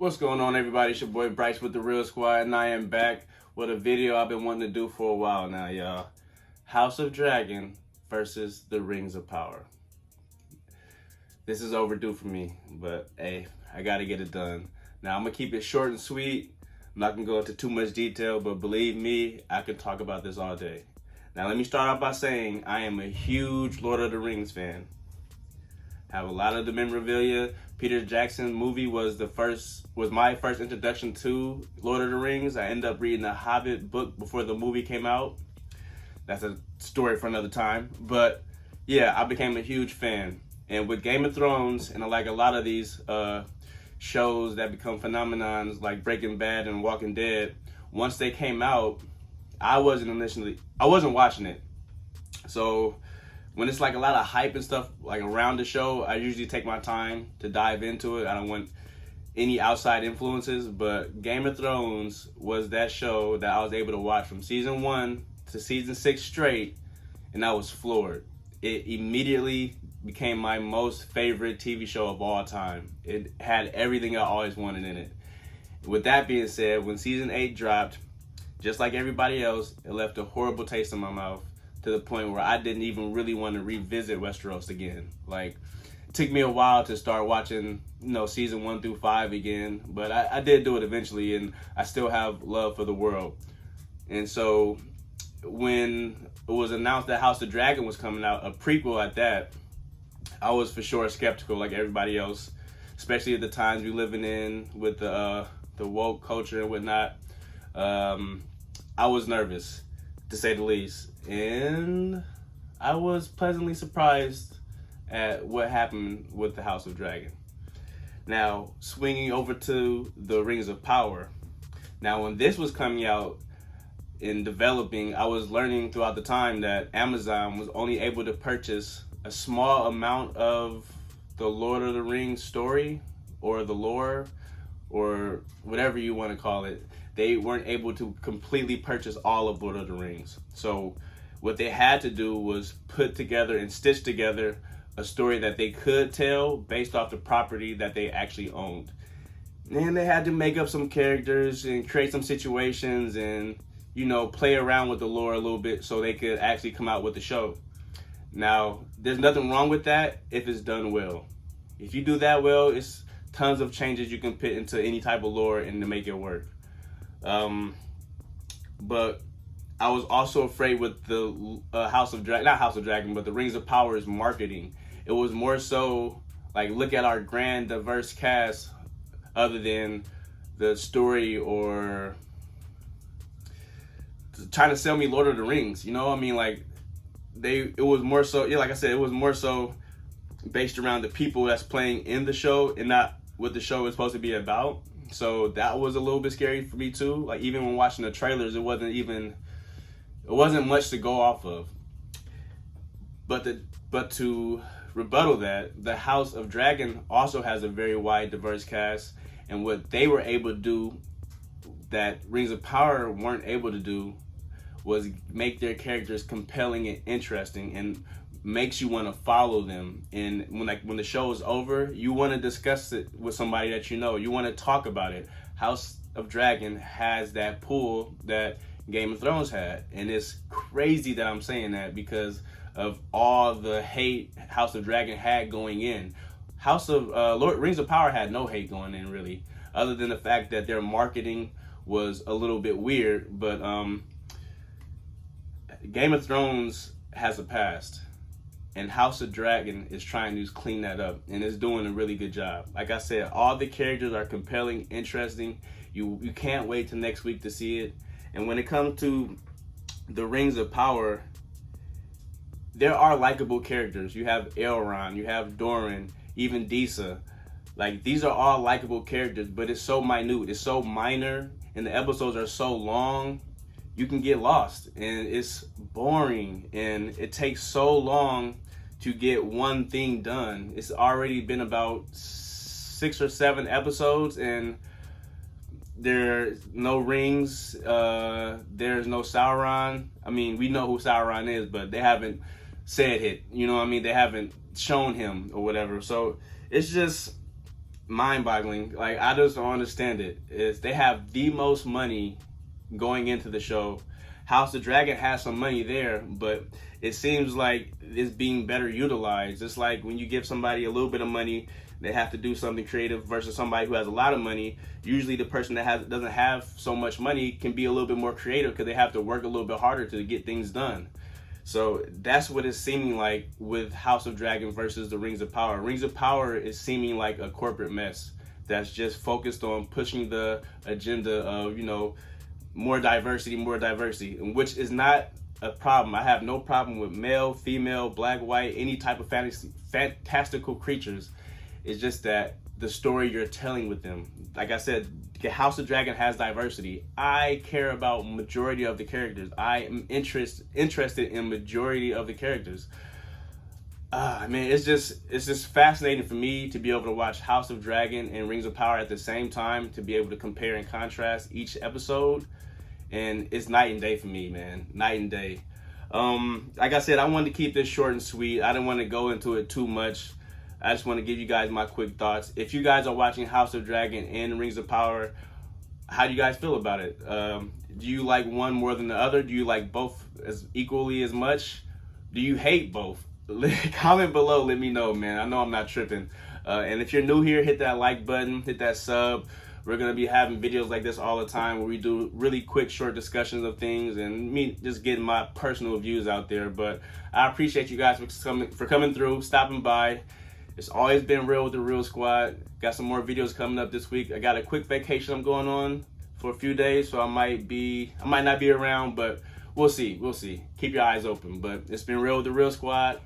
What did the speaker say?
What's going on, everybody? It's your boy Bryce with the Real Squad, and I am back with a video I've been wanting to do for a while now, y'all. House of Dragon versus the Rings of Power. This is overdue for me, but hey, I gotta get it done. Now, I'm gonna keep it short and sweet. I'm not gonna go into too much detail, but believe me, I could talk about this all day. Now, let me start off by saying I am a huge Lord of the Rings fan. Have a lot of the memorabilia. Peter Jackson's movie was my first introduction to Lord of the Rings. I ended up reading the Hobbit book before the movie came out. That's a story for another time. But yeah, I became a huge fan. And with Game of Thrones and like a lot of these shows that become phenomenons like Breaking Bad and Walking Dead, once they came out, I wasn't watching it. So when it's like a lot of hype and stuff like around the show, I usually take my time to dive into it. I don't want any outside influences, but Game of Thrones was that show that I was able to watch from season 1 to season 6 straight, and I was floored. It immediately became my most favorite TV show of all time. It had everything I always wanted in it. With that being said, when season 8 dropped, just like everybody else, it left a horrible taste in my mouth, to the point where I didn't even really want to revisit Westeros again. Like, it took me a while to start watching, season 1 through 5 again, but I did do it eventually, and I still have love for the world. And so when it was announced that House of Dragon was coming out, a prequel at that, I was for sure skeptical like everybody else, especially at the times we're living in with the woke culture and whatnot. I was nervous, to say the least. And I was pleasantly surprised at what happened with the House of Dragon. Now, swinging over to the Rings of Power. Now, when this was coming out and developing, I was learning throughout the time that Amazon was only able to purchase a small amount of the Lord of the Rings story, or the lore, or whatever you want to call it. They weren't able to completely purchase all of Lord of the Rings. So what they had to do was put together and stitch together a story that they could tell based off the property that they actually owned. And they had to make up some characters and create some situations and, play around with the lore a little bit so they could actually come out with the show. Now, there's nothing wrong with that if it's done well. If you do that well, it's tons of changes you can put into any type of lore and to make it work. But I was also afraid with the not House of Dragon, but the Rings of Power's marketing. It was more so like, look at our grand, diverse cast, other than the story or trying to sell me Lord of the Rings. It was more so, like I said, it was more so based around the people that's playing in the show and not what the show is supposed to be about. So that was a little bit scary for me too. Like, even when watching the trailers, it wasn't much to go off of. But to rebuttal that, the House of Dragon also has a very wide, diverse cast, and what they were able to do that Rings of Power weren't able to do was make their characters compelling and interesting, and makes you want to follow them. And when the show is over, you want to discuss it with somebody that you know. You want to talk about it. House of Dragon has that pull that Game of Thrones had, and it's crazy that I'm saying that because of all the hate House of Dragon had going in. Rings of Power had no hate going in, really, other than the fact that their marketing was a little bit weird. But Game of Thrones has a past, and House of Dragon is trying to clean that up, and it's doing a really good job. Like I said, all the characters are compelling, interesting. You can't wait till next week to see it. And when it comes to the Rings of Power, there are likable characters. You have Elrond, you have Doran, even Disa. Like, these are all likable characters, but it's so minute, it's so minor, and the episodes are so long, you can get lost, and it's boring, and it takes so long to get one thing done. It's already been about 6 or 7 episodes, and there's no rings, there's no Sauron. I mean, we know who Sauron is, but they haven't said it, They haven't shown him or whatever. So it's just mind-boggling. Like, I just don't understand it. Is they have the most money going into the show. House of Dragon has some money there, but it seems like it's being better utilized. It's like when you give somebody a little bit of money, they have to do something creative, versus somebody who has a lot of money. Usually the person that doesn't have so much money can be a little bit more creative because they have to work a little bit harder to get things done. So that's what it's seeming like with House of Dragon versus the Rings of Power. Rings of Power is seeming like a corporate mess that's just focused on pushing the agenda of, you know, more diversity, and which is not a problem. I have no problem with male, female, black, white, any type of fantastical creatures. It's just that the story you're telling with them. Like I said, House of Dragon has diversity. I care about majority of the characters. I am interested in majority of the characters. I mean, it's just fascinating for me to be able to watch House of Dragon and Rings of Power at the same time, to be able to compare and contrast each episode. And it's night and day for me, man. Night and day. Like I said, I wanted to keep this short and sweet. I didn't want to go into it too much. I just want to give you guys my quick thoughts. If you guys are watching House of Dragon and Rings of Power, how do you guys feel about it? Do you like one more than the other? Do you like both as equally as much? Do you hate both? Comment below, let me know, man. I know I'm not tripping. And if you're new here, hit that like button, hit that sub. We're going to be having videos like this all the time where we do really quick, short discussions of things and me just getting my personal views out there. But I appreciate you guys for coming through, stopping by. It's always been real with the Real Squad. Got some more videos coming up this week. I got a quick vacation I'm going on for a few days, so I might not be around, but we'll see. Keep your eyes open. But it's been real with the Real Squad.